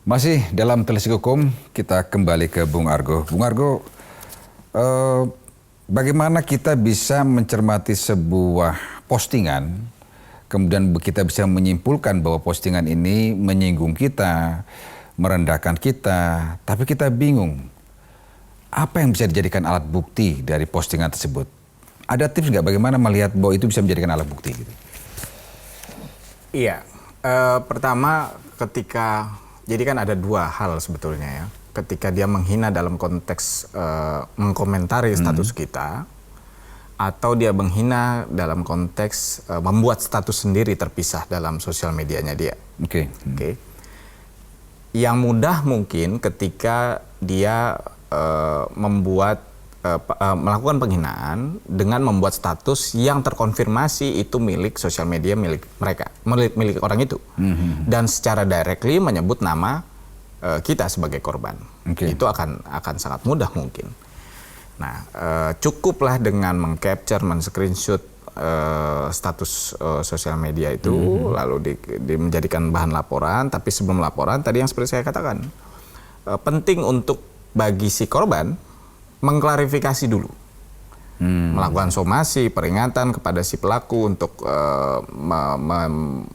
Masih dalam Telisik Hukum, kita kembali ke Bung Argo. Bung Argo, bagaimana kita bisa mencermati sebuah postingan, kemudian kita bisa menyimpulkan bahwa postingan ini menyinggung kita, merendahkan kita, tapi kita bingung. Apa yang bisa dijadikan alat bukti dari postingan tersebut? Ada tips nggak bagaimana melihat bahwa itu bisa menjadikan alat bukti? Gitu? Iya, pertama jadi kan ada dua hal sebetulnya ya. Ketika dia menghina dalam konteks mengkomentari status kita, atau dia menghina dalam konteks membuat status sendiri terpisah dalam sosial medianya dia. Oke. Yang mudah mungkin ketika dia melakukan penghinaan dengan membuat status yang terkonfirmasi itu milik sosial media, milik mereka, milik orang itu, dan secara directly menyebut nama kita sebagai korban. Itu akan sangat mudah mungkin. Nah, cukuplah dengan mengcapture, men-screenshot status sosial media itu, lalu menjadikan bahan laporan. Tapi sebelum laporan, tadi yang seperti saya katakan, penting untuk bagi si korban mengklarifikasi dulu, melakukan somasi, peringatan kepada si pelaku untuk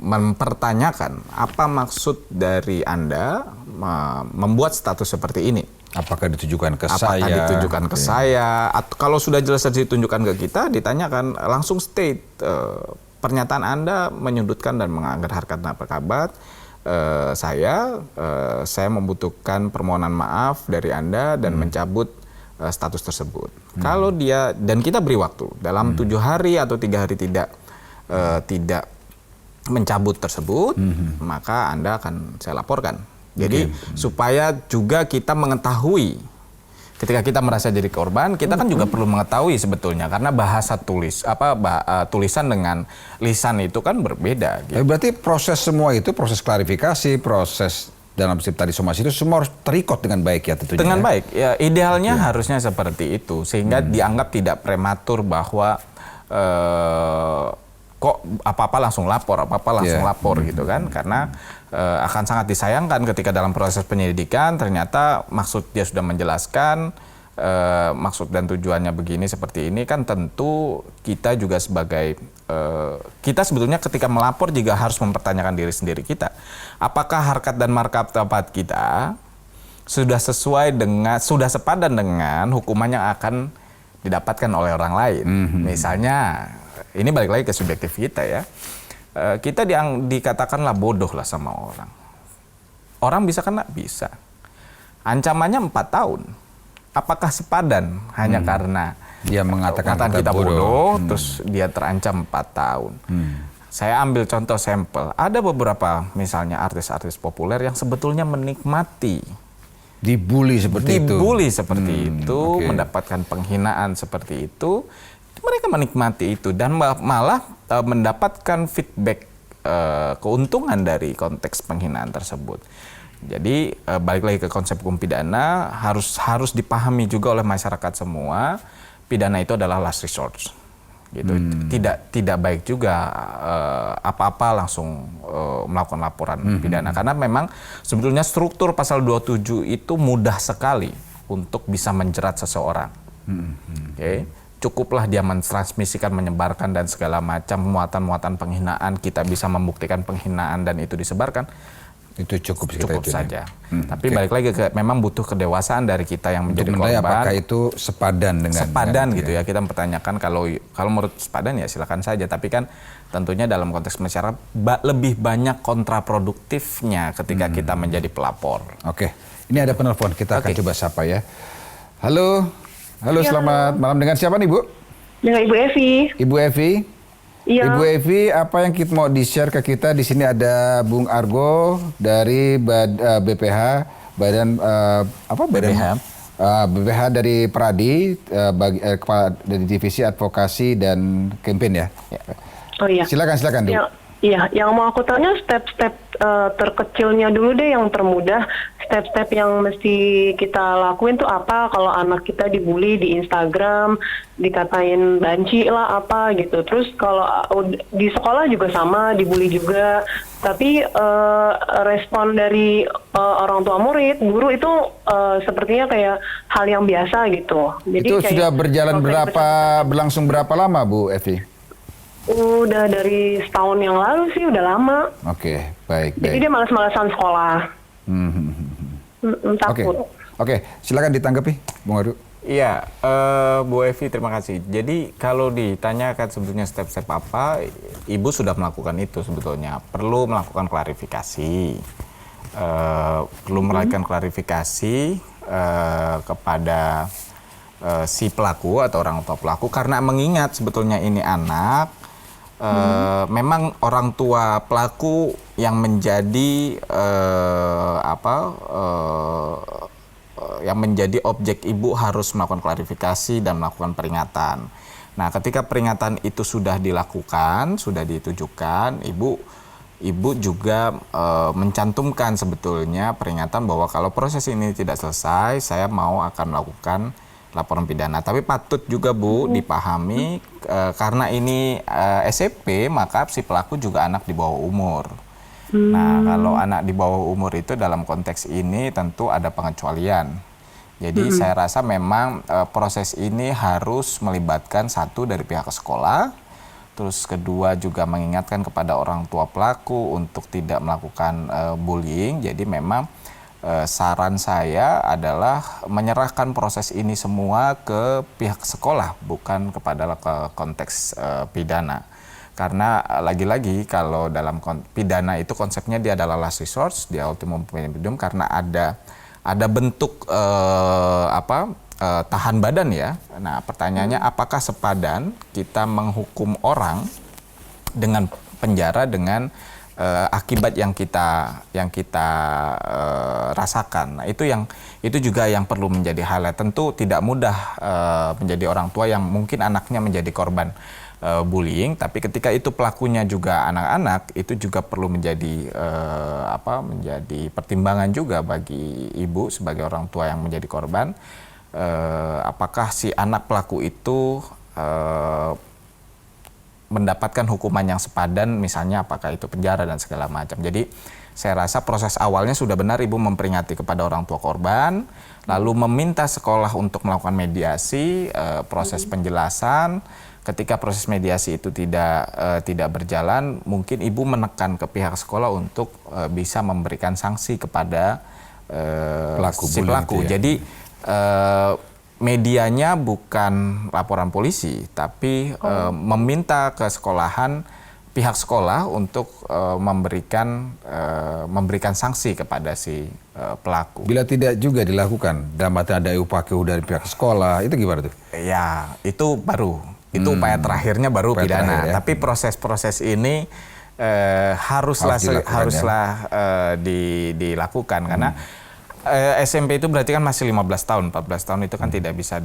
mempertanyakan apa maksud dari Anda membuat status seperti ini. Apakah ditujukan ke saya? Atau kalau sudah jelas ditunjukkan ke kita, ditanyakan langsung state pernyataan Anda menyudutkan dan mengangkat harkat martabat saya membutuhkan permohonan maaf dari Anda dan mencabut status tersebut. Kalau dia, dan kita beri waktu dalam 7 hari atau 3 hari tidak mencabut tersebut, maka Anda akan saya laporkan. Jadi supaya juga kita mengetahui ketika kita merasa jadi korban, kita kan juga perlu mengetahui sebetulnya, karena bahasa tulisan dengan lisan itu kan berbeda. Gitu. Berarti proses semua itu, proses klarifikasi, proses dalam tadi somasi itu semua harus terikot dengan baik ya tentunya. Dengan baik, ya idealnya harusnya seperti itu, sehingga dianggap tidak prematur bahwa kok apa-apa langsung lapor gitu kan, karena akan sangat disayangkan ketika dalam proses penyelidikan ternyata maksud dia sudah menjelaskan maksud dan tujuannya begini seperti ini, kan tentu kita juga sebagai kita sebetulnya ketika melapor juga harus mempertanyakan diri sendiri kita, apakah harkat dan martabat kita sudah sepadan dengan hukuman yang akan didapatkan oleh orang lain. Misalnya ini balik lagi ke subjektif kita ya. Kita dikatakanlah bodoh lah sama orang. Orang bisa kena? Bisa. Ancamannya 4 tahun. Apakah sepadan hanya karena dia mengatakan kita bodoh, terus dia terancam 4 tahun. Saya ambil contoh sampel. Ada beberapa misalnya artis-artis populer yang sebetulnya menikmati dibully seperti itu, mendapatkan penghinaan seperti itu. Mereka menikmati itu dan malah mendapatkan feedback keuntungan dari konteks penghinaan tersebut. Jadi balik lagi ke konsep hukum pidana, harus dipahami juga oleh masyarakat semua, pidana itu adalah last resort. Gitu. Tidak baik juga apa-apa langsung melakukan laporan pidana, karena memang sebetulnya struktur pasal 27 itu mudah sekali untuk bisa menjerat seseorang. Cukuplah dia mentransmisikan, menyebarkan dan segala macam muatan-muatan penghinaan, kita bisa membuktikan penghinaan dan itu disebarkan, itu cukup saja. Tapi balik lagi memang butuh kedewasaan dari kita yang menjadi korban. Apakah itu sepadan gitu ya. Kita mempertanyakan kalau menurut sepadan ya silakan saja. Tapi kan tentunya dalam konteks masyarakat lebih banyak kontraproduktifnya ketika kita menjadi pelapor. Ini ada penelpon, kita akan coba sapa ya. Halo, selamat malam. Dengan siapa nih Bu? Dengan Ibu Evi. Ibu Evi. Iya. Ibu Evi, apa yang kita mau di-share ke kita? Di sini ada Bung Argo dari BPH, BPH dari Pradi, dari Divisi Advokasi dan Campaign ya. Oh iya. Silakan, Bu. Iya, yang mau aku tanya step-step terkecilnya dulu deh, yang termudah. Step-step yang mesti kita lakuin tuh apa kalau anak kita dibully di Instagram, dikatain banci lah apa gitu. Terus kalau di sekolah juga sama, dibully juga. Tapi respon dari orang tua murid, guru itu sepertinya kayak hal yang biasa gitu. Jadi Itu kayak sudah berjalan berlangsung berapa lama Bu Evi? udah dari setahun yang lalu sih, udah lama. Oke, baik. Jadi dia malas-malasan sekolah. Oke, Takut. oke, silakan ditanggapi, Bung Ardu. Iya, Bu Evi, terima kasih. Jadi kalau ditanyakan sebetulnya step-step apa, Ibu sudah melakukan itu sebetulnya. Perlu melakukan klarifikasi. Perlu melakukan klarifikasi kepada si pelaku atau orang tua pelaku, karena mengingat sebetulnya ini anak, memang orang tua pelaku yang menjadi yang menjadi objek ibu harus melakukan klarifikasi dan melakukan peringatan. Nah, ketika peringatan itu sudah dilakukan, sudah ditujukan, ibu juga mencantumkan sebetulnya peringatan bahwa kalau proses ini tidak selesai, saya mau akan melakukan laporan pidana. Tapi patut juga Bu dipahami karena ini SMP, maka si pelaku juga anak di bawah umur. Nah, kalau anak di bawah umur itu dalam konteks ini tentu ada pengecualian. Jadi saya rasa memang proses ini harus melibatkan satu dari pihak sekolah, terus kedua juga mengingatkan kepada orang tua pelaku untuk tidak melakukan bullying. Jadi memang saran saya adalah menyerahkan proses ini semua ke pihak sekolah, bukan kepada konteks pidana. Karena lagi-lagi kalau dalam pidana itu konsepnya dia adalah last resort, dia ultimum pendidium, karena ada bentuk tahan badan ya. Nah, pertanyaannya apakah sepadan kita menghukum orang dengan penjara dengan akibat yang kita rasakan. Nah, itu juga yang perlu menjadi highlight. Tentu tidak mudah menjadi orang tua yang mungkin anaknya menjadi korban bullying, tapi ketika itu pelakunya juga anak-anak, itu juga perlu menjadi menjadi pertimbangan juga bagi ibu sebagai orang tua yang menjadi korban. Apakah si anak pelaku itu mendapatkan hukuman yang sepadan, misalnya apakah itu penjara dan segala macam. Jadi saya rasa proses awalnya sudah benar ibu memperingati kepada orang tua korban, lalu meminta sekolah untuk melakukan mediasi, proses penjelasan. Ketika proses mediasi itu tidak berjalan, mungkin ibu menekan ke pihak sekolah untuk bisa memberikan sanksi kepada si pelaku. Ya. Jadi medianya bukan laporan polisi, tapi meminta ke sekolahan, pihak sekolah untuk memberikan sanksi kepada si pelaku. Bila tidak juga dilakukan, dalam arti ada upah dari pihak sekolah, itu gimana tuh? Ya, itu baru. Itu upaya terakhirnya baru upaya pidana. terakhir, ya. Tapi proses-proses ini haruslah dilakukan karena SMP itu berarti kan masih 15 tahun, 14 tahun itu kan tidak bisa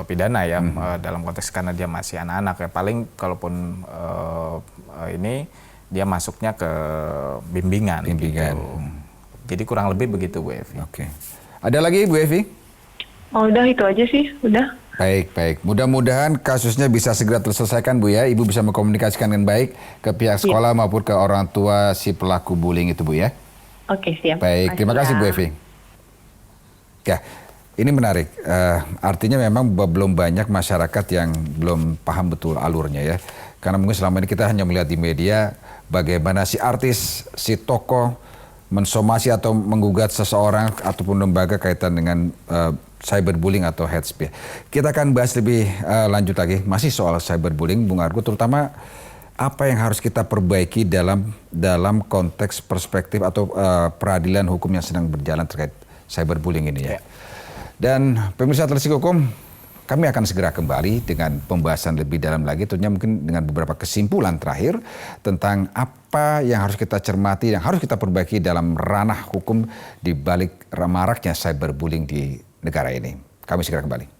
pidana ya dalam konteks karena dia masih anak-anak ya. Paling kalaupun ini dia masuknya ke bimbingan. Gitu. Jadi kurang lebih begitu Bu Evi. Oke. Ada lagi Bu Evi? Oh, udah itu aja sih, udah. Baik. Mudah-mudahan kasusnya bisa segera terselesaikan Bu ya. Ibu bisa mengkomunikasikan dengan baik ke pihak sekolah maupun ke orang tua si pelaku bullying itu Bu ya. Oke, siap. Baik, terima kasih Bu Evi. Ya, ini menarik. Artinya memang belum banyak masyarakat yang belum paham betul alurnya ya. Karena mungkin selama ini kita hanya melihat di media bagaimana si artis, si tokoh mensomasi atau menggugat seseorang ataupun lembaga kaitan dengan cyberbullying atau hate speech. Kita akan bahas lebih lanjut lagi masih soal cyberbullying, Bung Argo, terutama apa yang harus kita perbaiki dalam konteks perspektif atau peradilan hukum yang sedang berjalan terkait cyberbullying ini ya. Dan pemirsa Televisi Hukum, kami akan segera kembali dengan pembahasan lebih dalam lagi, tentunya mungkin dengan beberapa kesimpulan terakhir tentang apa yang harus kita cermati, yang harus kita perbaiki dalam ranah hukum di balik maraknya cyberbullying di negara ini. Kami segera kembali.